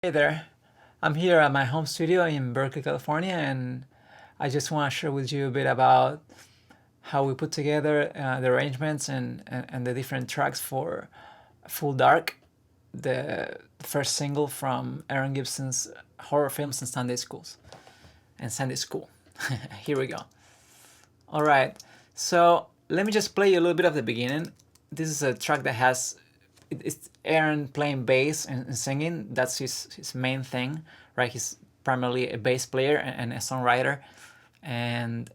Hey there, I'm here at my home studio in Berkeley, California, and I just want to share with you a bit about how we put together the arrangements and the different tracks for Full Dark, the first single from Aaron Gibson's Horror Films and Sunday Schools and Sunday School. Here we go. All right, so let me just play you a little bit of the beginning. This is a track that has it's Aaron playing bass and singing. That's his main thing, right? He's primarily a bass player and a songwriter. And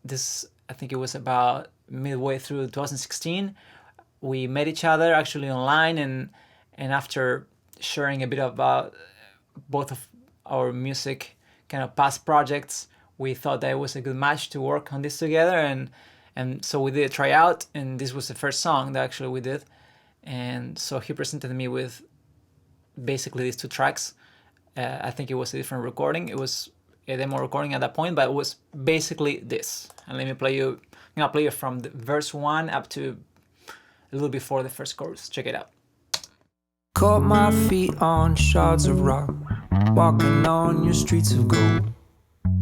this, I think it was about midway through 2016. We met each other actually online, and after sharing a bit about both of our music kind of past projects, we thought that it was a good match to work on this together, and so we did a tryout, and this was the first song that actually we did. And so he presented me with basically these two tracks. I think it was a different recording. It was a demo recording at that point, but it was basically this. And let me play you. I'm gonna play you from the verse 1 up to a little before the first chorus. Check it out. Caught my feet on shards of rock, walking on your streets of gold.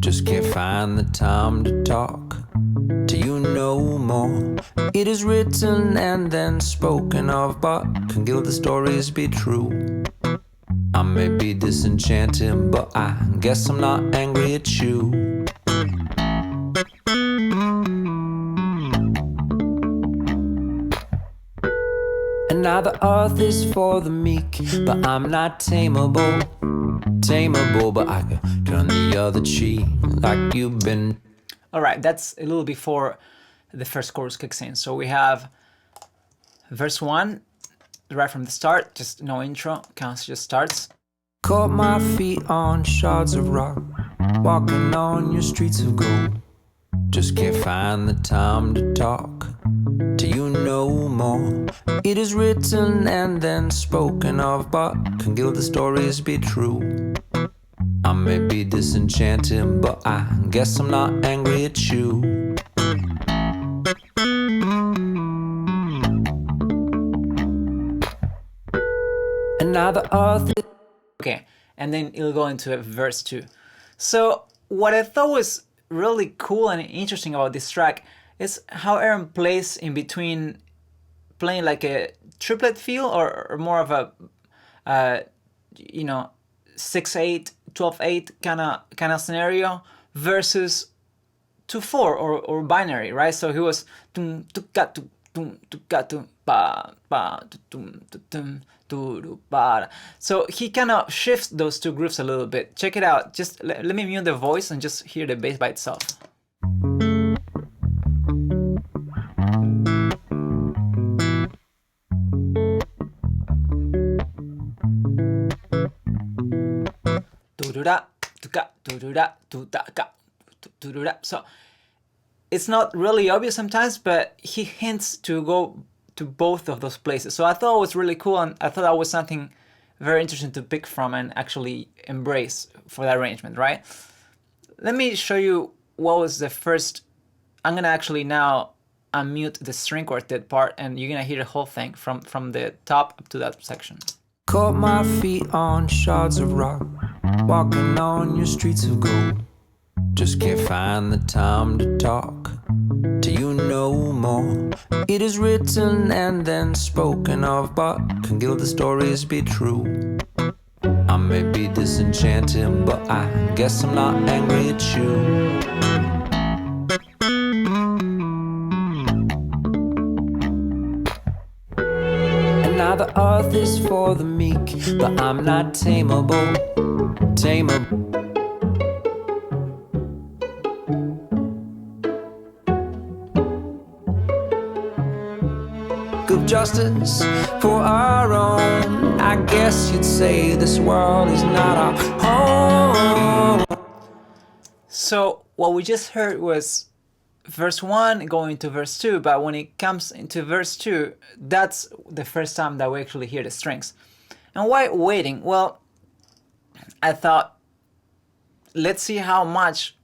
Just can't find the time to talk to you no more. It is written and then spoken of, but can Gilda's stories be true? I may be disenchanted, but I guess I'm not angry at you. And now the earth is for the meek, but I'm not tameable. But I could turn the other cheek like you've been. All right, that's a little before the first chorus kicks in. So we have verse 1 right from the start, just no intro, counts just starts. Caught my feet on shards of rock, walking on your streets of gold. Just can't find the time to talk to you no more. It is written and then spoken of, but can Gilda's stories be true? I may be disenchanted, but I guess I'm not angry at you. And now the earth is... Okay, and then it'll go into verse 2. So what I thought was really cool and interesting about this track is how Aaron plays in between playing like a triplet feel or more of a 6/8, 12/8 kind of scenario versus 2/4 or binary, right? So he was tum tuka tum tuka tum ba ba tum tum tu ba. So he kind of shifts those two grooves a little bit. Check it out. Just let me mute the voice and just hear the bass by itself. So it's not really obvious sometimes, but he hints to go to both of those places. So I thought it was really cool, and I thought that was something very interesting to pick from and actually embrace for that arrangement, right? Let me show you what was the first. I'm gonna actually now unmute the string quartet part, and you're gonna hear the whole thing from the top up to that section. Caught my feet on shards of rock, walking on your streets of gold. Just can't find the time to talk to you no more. It is written and then spoken of, but can Gilda's stories be true? I may be disenchanted, but I guess I'm not angry at you. And now the earth is for the meek, but I'm not tameable. Of justice for our own. I guess you'd say this world is not our home. So what we just heard was verse 1 going to verse 2, but when it comes into verse 2, that's the first time that we actually hear the strings. And why waiting? Well, I thought, let's see how much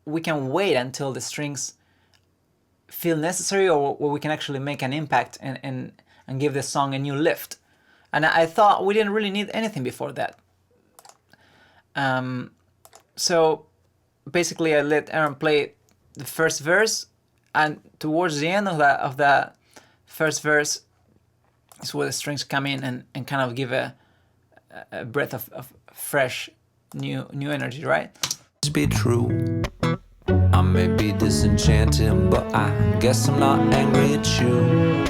we can wait until the strings feel necessary, or where we can actually make an impact and give the song a new lift. And I thought we didn't really need anything before that. So basically I let Aaron play the first verse, and towards the end of the first verse is where the strings come in and kind of give a breath of fresh new energy, right? Be true. I may be disenchanting, but I guess I'm not angry at you.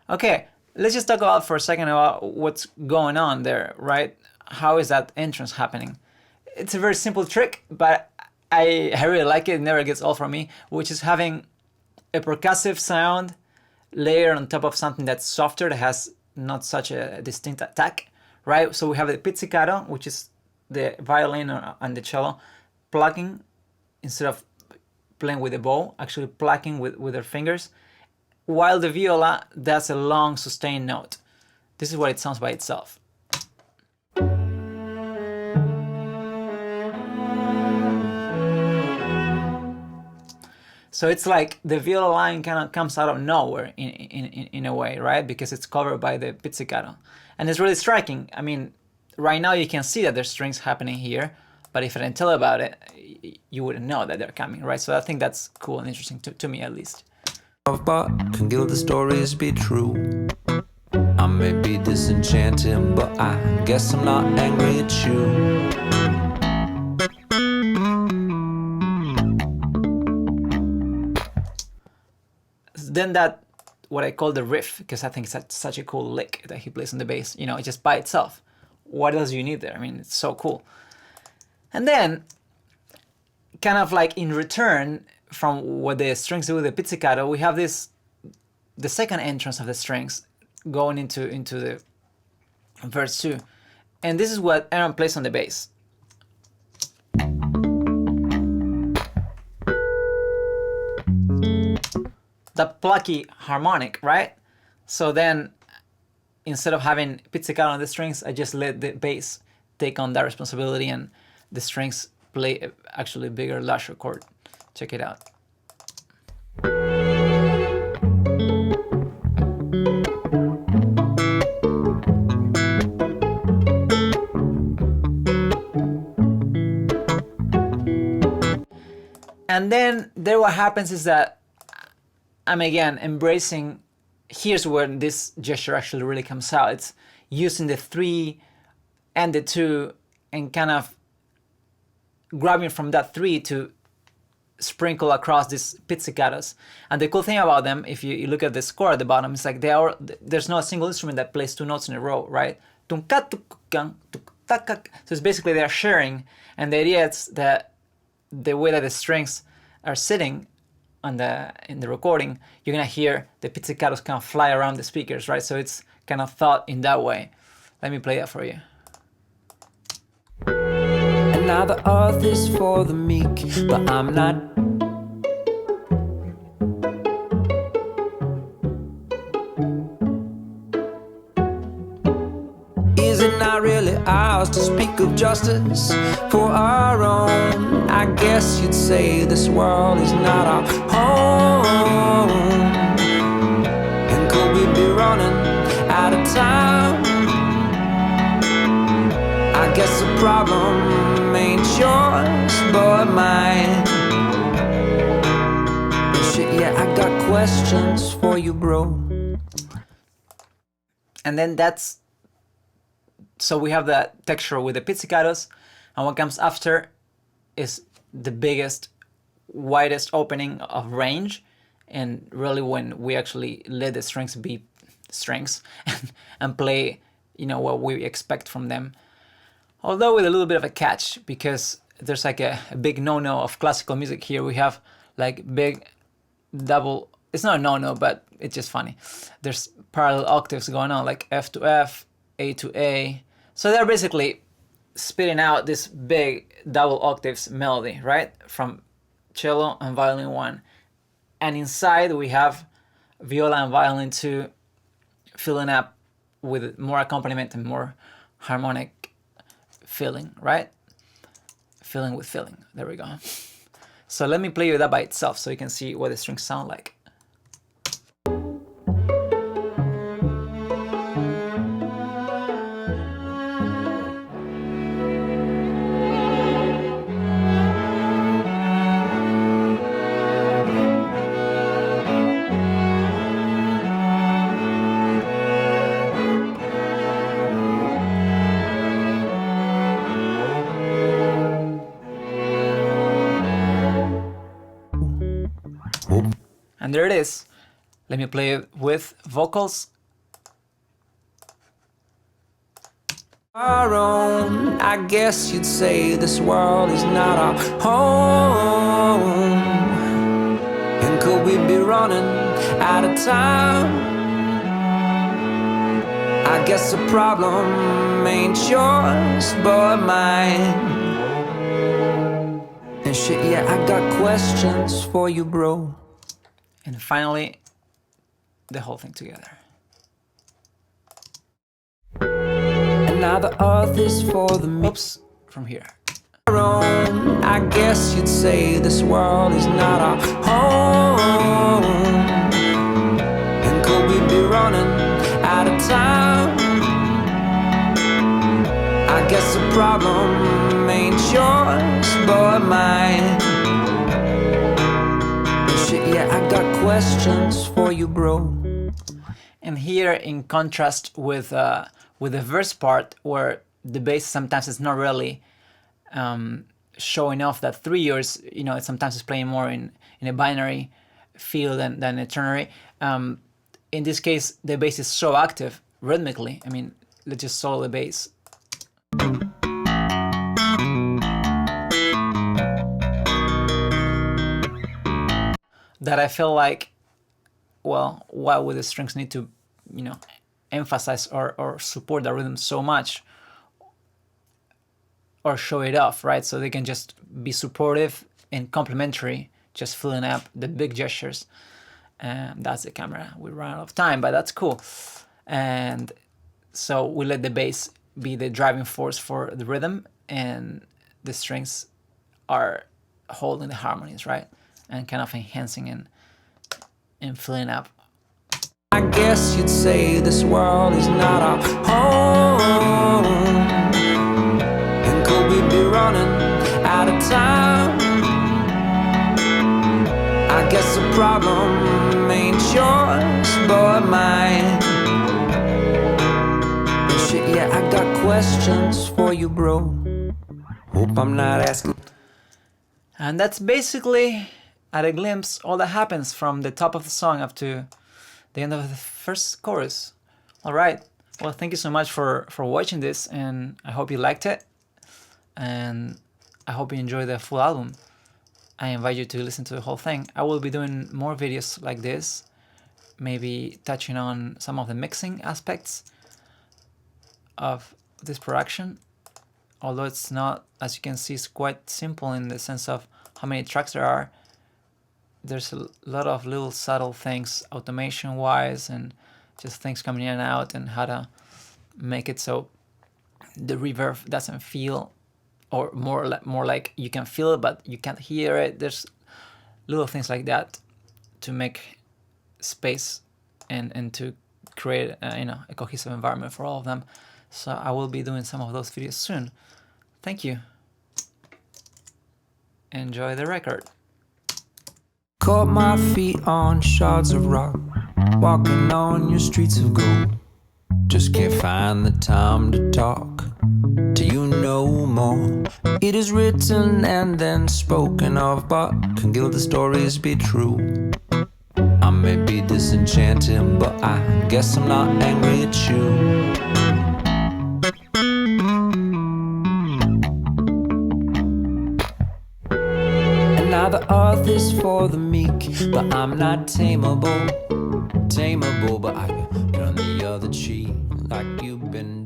Okay, let's just talk about for a second about what's going on there, right? How is that entrance happening? It's a very simple trick, but I really like it. It never gets old for me, which is having a percussive sound layered on top of something that's softer, that has not such a distinct attack, right? So we have the pizzicato, which is the violin and the cello plucking instead of playing with the bow, actually plucking with their fingers, while the viola does a long sustained note. This is what it sounds by itself. So it's like the viola line kind of comes out of nowhere in a way, right? Because it's covered by the pizzicato. And it's really striking. I mean, right now you can see that there's strings happening here, but if I didn't tell about it, you wouldn't know that they're coming, right? So I think that's cool and interesting to me, at least. But can Gilda stories be true? I may be disenchanting, but I guess I'm not angry at you. Then that, what I call the riff, because I think it's such a cool lick that he plays on the bass, you know, just by itself. What else do you need there? I mean, it's so cool. And then, kind of like in return from what the strings do with the pizzicato, we have this, the second entrance of the strings going into the verse 2. And this is what Aaron plays on the bass. The plucky harmonic, right? So then, instead of having pizzicato on the strings, I just let the bass take on that responsibility, and the strings play actually a bigger, lusher chord. Check it out. And then there what happens is that I'm again embracing, here's where this gesture actually really comes out. It's using the 3 and the 2 and kind of grabbing from that 3 to sprinkle across these pizzicatos. And the cool thing about them, if you look at the score at the bottom, it's like there's not a single instrument that plays 2 notes in a row, right? So it's basically they're sharing, and the idea is that the way that the strings are sitting in the recording, you're gonna hear the pizzicatos kind of fly around the speakers, right? So it's kind of thought in that way. Let me play that for you. And now the earth is for the meek, but I'm not. Is it not really ours to speak of justice for our own? I guess you'd say this world is not our home. And could we be running out of time? I guess the problem ain't yours, but mine. Shit, yeah, I got questions for you, bro. And then so we have the texture with the pizzicatos, and what comes after is the biggest, widest opening of range, and really when we actually let the strings be strings and play, you know, what we expect from them. Although with a little bit of a catch, because there's like a big no-no of classical music here. We have like big double, it's not a no-no, but it's just funny. There's parallel octaves going on, like F to F, A to A. So they're basically spitting out this big double octaves melody, right? From cello and violin 1. And inside we have viola and violin 2 filling up with more accompaniment and more harmonic filling, right? Filling with filling. There we go. So let me play you that by itself so you can see what the strings sound like. And there it is. Let me play it with vocals. Our own, I guess you'd say this world is not our home. And could we be running out of time? I guess the problem ain't yours but mine. And shit, yeah, I got questions for you, bro. And finally, the whole thing together. And now the earth is for the Oops, from here. own. I guess you'd say this world is not our home. And could we be running out of time? I guess the problem ain't yours but mine. But shit, yeah, I got questions for you, bro. And here, in contrast with the verse part, where the bass sometimes is not really showing off that 3 years, you know, it sometimes is playing more in a binary feel than a ternary. In this case, the bass is so active rhythmically. I mean, let's just solo the bass. That I feel like, well, why would the strings need to, you know, emphasize or support the rhythm so much or show it off, right? So they can just be supportive and complementary, just filling up the big gestures. And that's the camera. We run out of time, but that's cool. And so we let the bass be the driving force for the rhythm, and the strings are holding the harmonies, right? And kind of enhancing and filling up. I guess you'd say this world is not our home. And could we be running out of time? I guess the problem ain't yours but mine. But shit, yeah, I got questions for you, bro. Hope I'm not asking. And that's basically, at a glimpse, all that happens from the top of the song up to the end of the first chorus. All right. Well, thank you so much for watching this, and I hope you liked it. And I hope you enjoy the full album. I invite you to listen to the whole thing. I will be doing more videos like this, maybe touching on some of the mixing aspects of this production. Although it's not, as you can see, it's quite simple in the sense of how many tracks there are. There's a lot of little subtle things automation-wise, and just things coming in and out, and how to make it so the reverb doesn't feel, or more like you can feel it but you can't hear it. There's little things like that to make space and to create you know, a cohesive environment for all of them. So I will be doing some of those videos soon. Thank you. Enjoy the record. Caught my feet on shards of rock, walking on your streets of gold. Just can't find the time to talk to you no more. It is written and then spoken of, but can Gilda's stories be true? I may be disenchanted, but I guess I'm not angry at you. Now the earth is for the meek, but I'm not tameable, but I turn the other cheek like you've been